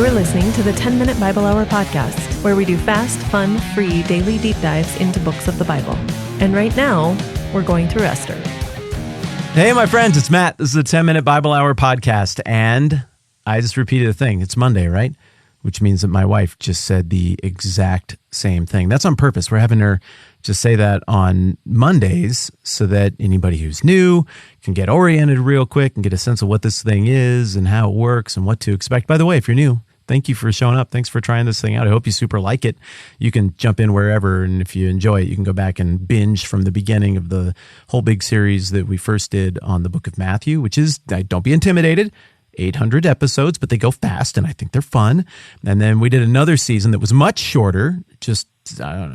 You're listening to the 10-Minute Bible Hour podcast, where we do fast, fun, free daily deep dives into books of the Bible. And right now, we're going through Esther. Hey, my friends, it's Matt. This is the 10-Minute Bible Hour podcast, and I just repeated a thing. It's Monday, right? Which means that my wife just said the exact same thing. That's on purpose. We're having her just say that on Mondays so that anybody who's new can get oriented real quick and get a sense of what this thing is and how it works and what to expect. By the way, if you're new, thank you for showing up. Thanks for trying this thing out. I hope you super like it. You can jump in wherever, and if you enjoy it, you can go back and binge from the beginning of the whole big series that we first did on the book of Matthew, which is, don't be intimidated, 800 episodes, but they go fast, and I think they're fun. And then we did another season that was much shorter, just,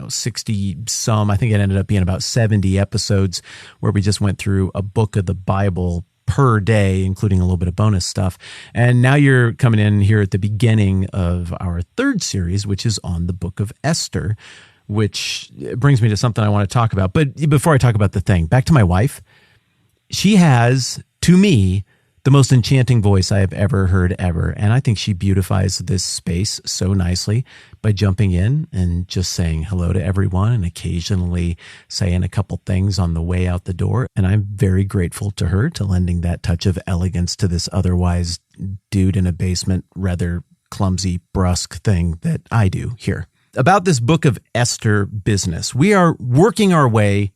60 some. I think it ended up being about 70 episodes where we just went through a book of the Bible per day, including a little bit of bonus stuff. And now you're coming in here at the beginning of our third series, which is on the book of Esther, which brings me to something I want to talk about. But before I talk about the thing, back to my wife. She has, to me, the most enchanting voice I have ever heard ever. And I think she beautifies this space so nicely by jumping in and just saying hello to everyone and occasionally saying a couple things on the way out the door. And I'm very grateful to her to lending that touch of elegance to this otherwise dude in a basement, rather clumsy, brusque thing that I do here. About this book of Esther business, we are working our way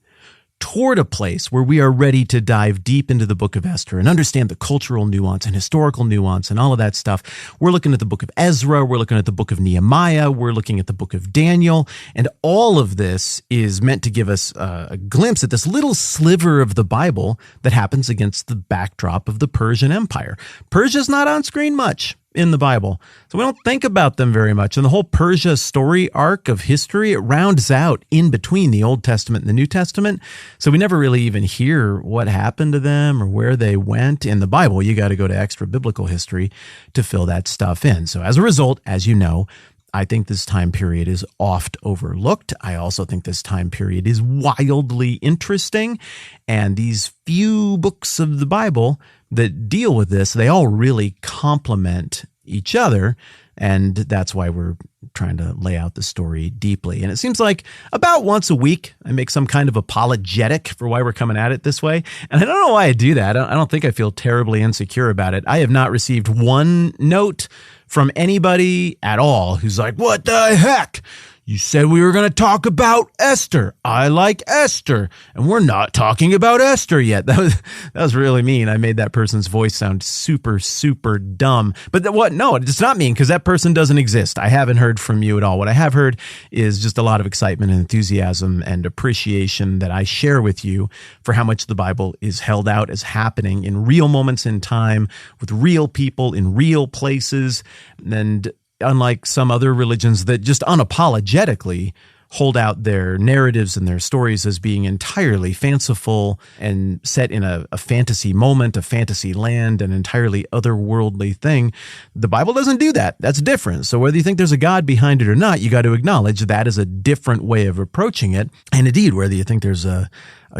toward a place where we are ready to dive deep into the book of Esther and understand the cultural nuance and historical nuance and all of that stuff. We're looking at the book of Ezra. We're looking at the book of Nehemiah. We're looking at the book of Daniel. And all of this is meant to give us a glimpse at this little sliver of the Bible that happens against the backdrop of the Persian Empire. Persia's not on screen much in the Bible, so we don't think about them very much. And the whole Persia story arc of history, it rounds out in between the Old Testament and the New Testament. So we never really even hear what happened to them or where they went. In the Bible, you got to go to extra biblical history to fill that stuff in. So as a result, as you know, I think this time period is oft overlooked. I also think this time period is wildly interesting. And these few books of the Bible that deal with this, they all really complement each other. And that's why we're trying to lay out the story deeply. And it seems like about once a week, I make some kind of apologetic for why we're coming at it this way. And I don't know why I do that. I don't think I feel terribly insecure about it. I have not received one note from anybody at all who's like, what the heck? You said we were going to talk about Esther. I like Esther. And we're not talking about Esther yet. That was really mean. I made that person's voice sound super, super dumb. But what? No, it's not mean because that person doesn't exist. I haven't heard from you at all. What I have heard is just a lot of excitement and enthusiasm and appreciation that I share with you for how much the Bible is held out as happening in real moments in time with real people in real places. And unlike some other religions that just unapologetically hold out their narratives and their stories as being entirely fanciful and set in a fantasy moment, a fantasy land, an entirely otherworldly thing, the Bible doesn't do that. That's different. So whether you think there's a God behind it or not, you got to acknowledge that is a different way of approaching it. And indeed, whether you think there's a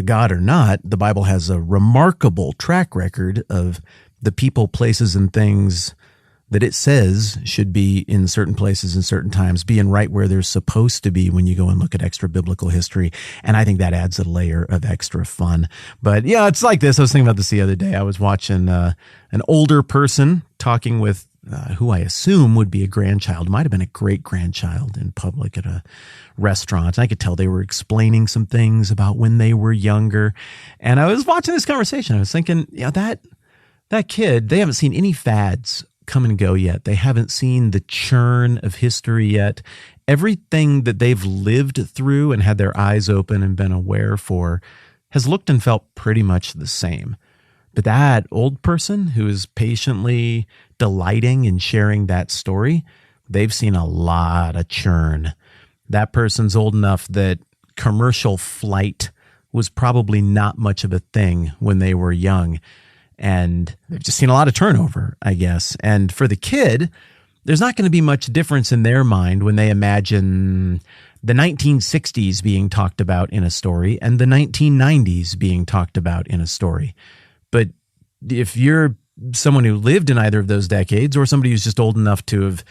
God or not, the Bible has a remarkable track record of the people, places, and things that it says should be in certain places and certain times, being right where they're supposed to be when you go and look at extra biblical history. And I think that adds a layer of extra fun. But yeah, it's like this. I was thinking about this the other day. I was watching an older person talking with who I assume would be a grandchild, might have been a great-grandchild in public at a restaurant. I could tell they were explaining some things about when they were younger. And I was watching this conversation. I was thinking, yeah, that kid, they haven't seen any fads come and go yet. They haven't seen the churn of history yet. Everything that they've lived through and had their eyes open and been aware for has looked and felt pretty much the same. But that old person who is patiently delighting in sharing that story, they've seen a lot of churn. That person's old enough that commercial flight was probably not much of a thing when they were young. And they've just seen a lot of turnover, I guess. And for the kid, there's not going to be much difference in their mind when they imagine the 1960s being talked about in a story and the 1990s being talked about in a story. But if you're someone who lived in either of those decades or somebody who's just old enough to have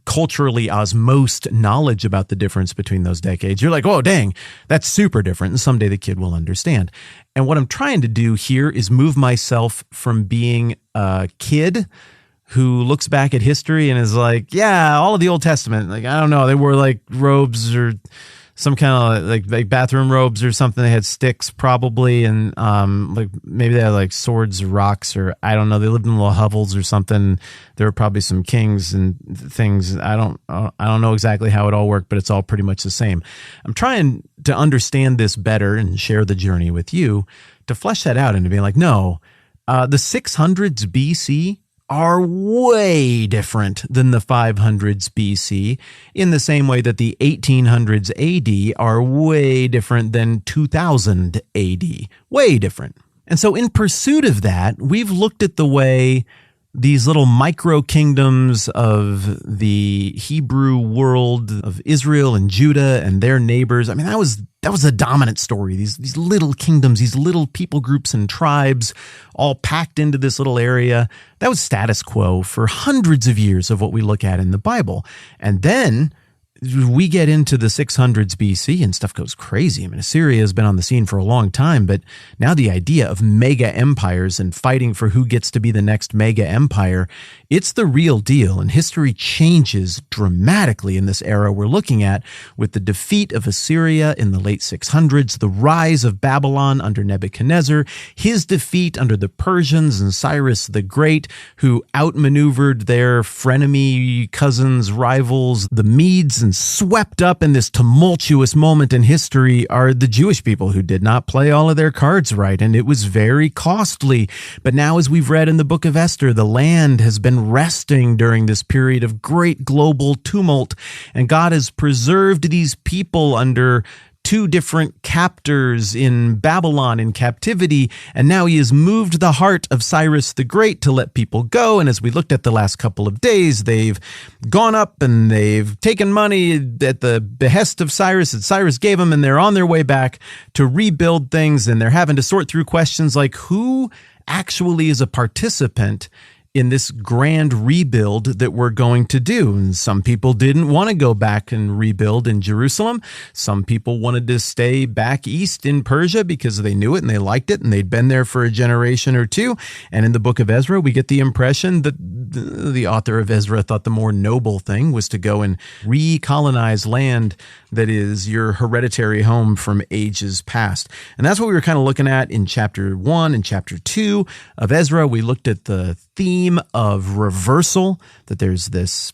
culturally osmosed knowledge about the difference between those decades, you're like, oh, dang, that's super different. And someday the kid will understand. And what I'm trying to do here is move myself from being a kid who looks back at history and is like, yeah, all of the Old Testament, like, I don't know, they wore like robes or some kind of like bathroom robes or something. They had sticks probably, and like maybe they had like swords or rocks, or I don't know. They lived in little hovels or something. There were probably some kings and things. I don't know exactly how it all worked, but it's all pretty much the same. I'm trying to understand this better and share the journey with you to flesh that out and to be like, no, the 600s BC are way different than the 500s BC, in the same way that the 1800s AD are way different than 2000 AD. Way different. And so in pursuit of that, we've looked at the way these little micro kingdoms of the Hebrew world of Israel and Judah and their neighbors. I mean, that was a dominant story. These little kingdoms, these little people groups and tribes all packed into this little area. That was status quo for hundreds of years of what we look at in the Bible. And then we get into the 600s BC and stuff goes crazy. I mean, Assyria has been on the scene for a long time, but now the idea of mega empires and fighting for who gets to be the next mega empire, it's the real deal. And history changes dramatically in this era we're looking at, with the defeat of Assyria in the late 600s, the rise of Babylon under Nebuchadnezzar, his defeat under the Persians and Cyrus the Great, who outmaneuvered their frenemy cousins, rivals, the Medes, and swept up in this tumultuous moment in history are the Jewish people who did not play all of their cards right, and it was very costly. But now, as we've read in the book of Esther, the land has been resting during this period of great global tumult, and God has preserved these people under two different captors in Babylon in captivity, and now he has moved the heart of Cyrus the Great to let people go. And as we looked at the last couple of days, they've gone up and they've taken money at the behest of Cyrus that Cyrus gave them, and they're on their way back to rebuild things, and they're having to sort through questions like who actually is a participant in this grand rebuild that we're going to do. And some people didn't want to go back and rebuild in Jerusalem. Some people wanted to stay back east in Persia because they knew it and they liked it and they'd been there for a generation or two. And in the book of Ezra, we get the impression that the author of Ezra thought the more noble thing was to go and recolonize land that is your hereditary home from ages past. And that's what we were kind of looking at in chapter 1 and chapter 2 of Ezra. We looked at the theme of reversal, that there's this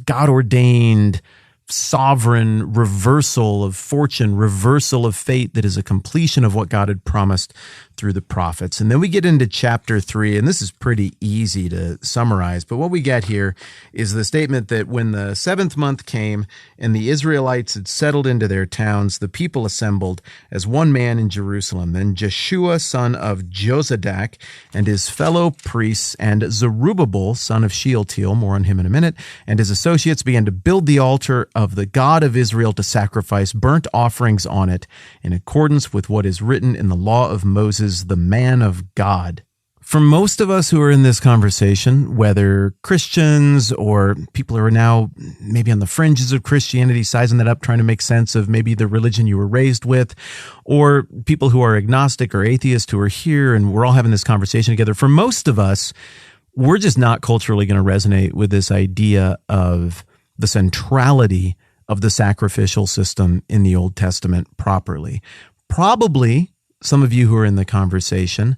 God-ordained sovereign reversal of fortune, reversal of fate that is a completion of what God had promised through the prophets. And then we get into chapter 3, and this is pretty easy to summarize, but what we get here is the statement that when the 7th month came and the Israelites had settled into their towns, the people assembled as one man in Jerusalem. Then Jeshua, son of Jozadak, and his fellow priests, and Zerubbabel, son of Shealtiel, more on him in a minute, and his associates began to build the altar of the God of Israel to sacrifice burnt offerings on it in accordance with what is written in the law of Moses, the man of God. For most of us who are in this conversation, whether Christians or people who are now maybe on the fringes of Christianity, sizing that up, trying to make sense of maybe the religion you were raised with, or people who are agnostic or atheist who are here and we're all having this conversation together, for most of us, we're just not culturally going to resonate with this idea of the centrality of the sacrificial system in the Old Testament properly. Probably some of you who are in the conversation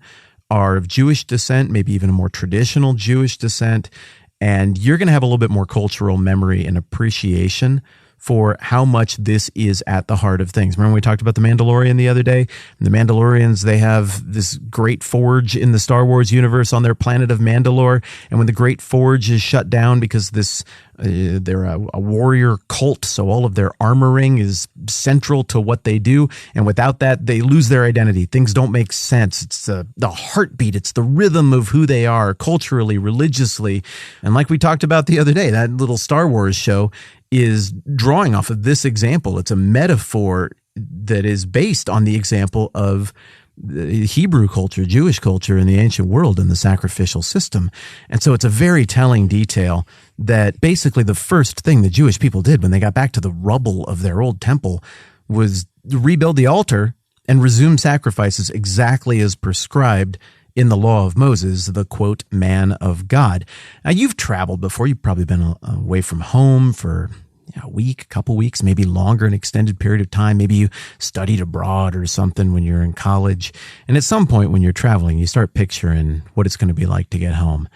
are of Jewish descent, maybe even a more traditional Jewish descent, and you're going to have a little bit more cultural memory and appreciation for how much this is at the heart of things. Remember we talked about The Mandalorian the other day? The Mandalorians, they have this great forge in the Star Wars universe on their planet of Mandalore, and when the great forge is shut down because they're a warrior cult, so all of their armoring is central to what they do, and without that, they lose their identity. Things don't make sense. It's the heartbeat. It's the rhythm of who they are culturally, religiously, and like we talked about the other day, that little Star Wars show is drawing off of this example. It's a metaphor that is based on the example of the Hebrew culture, Jewish culture in the ancient world and the sacrificial system. And so it's a very telling detail that basically the first thing the Jewish people did when they got back to the rubble of their old temple was rebuild the altar and resume sacrifices exactly as prescribed in the law of Moses, the quote, man of God. Now, you've traveled before. You've probably been away from home for a week, a couple weeks, maybe longer, an extended period of time. Maybe you studied abroad or something when you're in college. And at some point when you're traveling, you start picturing what it's going to be like to get home.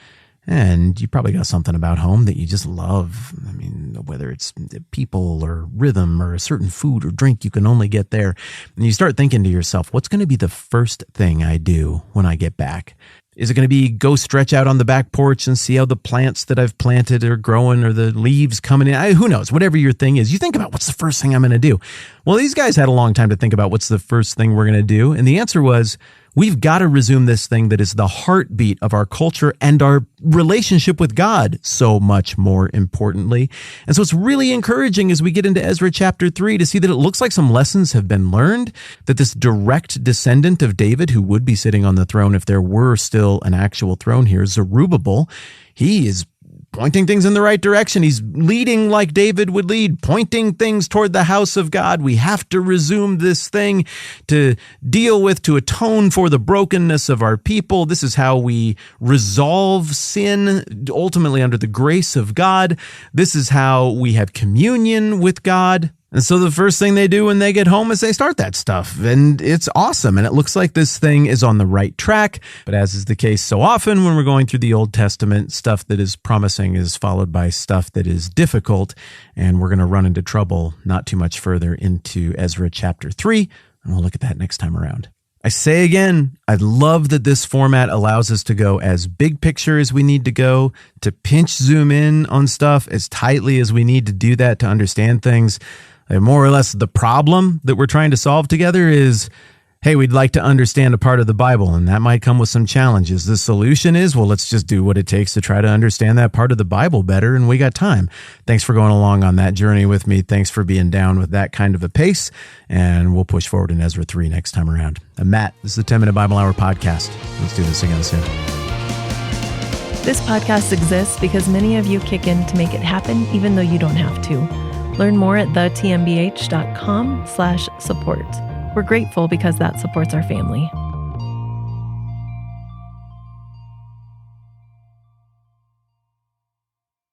And you probably got something about home that you just love. I mean, whether it's people or rhythm or a certain food or drink you can only get there. And you start thinking to yourself, what's going to be the first thing I do when I get back? Is it going to be go stretch out on the back porch and see how the plants that I've planted are growing or the leaves coming in? Who knows? Whatever your thing is, you think about what's the first thing I'm going to do. Well, these guys had a long time to think about what's the first thing we're going to do. And the answer was, we've got to resume this thing that is the heartbeat of our culture and our relationship with God, so much more importantly. And so it's really encouraging as we get into Ezra chapter 3 to see that it looks like some lessons have been learned, that this direct descendant of David, who would be sitting on the throne if there were still an actual throne here, Zerubbabel, he is pointing things in the right direction. He's leading like David would lead, pointing things toward the house of God. We have to resume this thing to deal with, to atone for the brokenness of our people. This is how we resolve sin, ultimately under the grace of God. This is how we have communion with God. And so the first thing they do when they get home is they start that stuff. And it's awesome. And it looks like this thing is on the right track. But as is the case so often when we're going through the Old Testament, stuff that is promising is followed by stuff that is difficult. And we're going to run into trouble not too much further into Ezra chapter 3. And we'll look at that next time around. I say again, I love that this format allows us to go as big picture as we need to go, to pinch zoom in on stuff as tightly as we need to do that to understand things. More or less the problem that we're trying to solve together is, hey, we'd like to understand a part of the Bible, and that might come with some challenges. The solution is, well, let's just do what it takes to try to understand that part of the Bible better, and we got time. Thanks for going along on that journey with me. Thanks for being down with that kind of a pace, and we'll push forward in Ezra 3 next time around. I'm Matt. This is the 10-Minute Bible Hour Podcast. Let's do this again soon. This podcast exists because many of you kick in to make it happen, even though you don't have to. Learn more at thetmbh.com/support. We're grateful because that supports our family.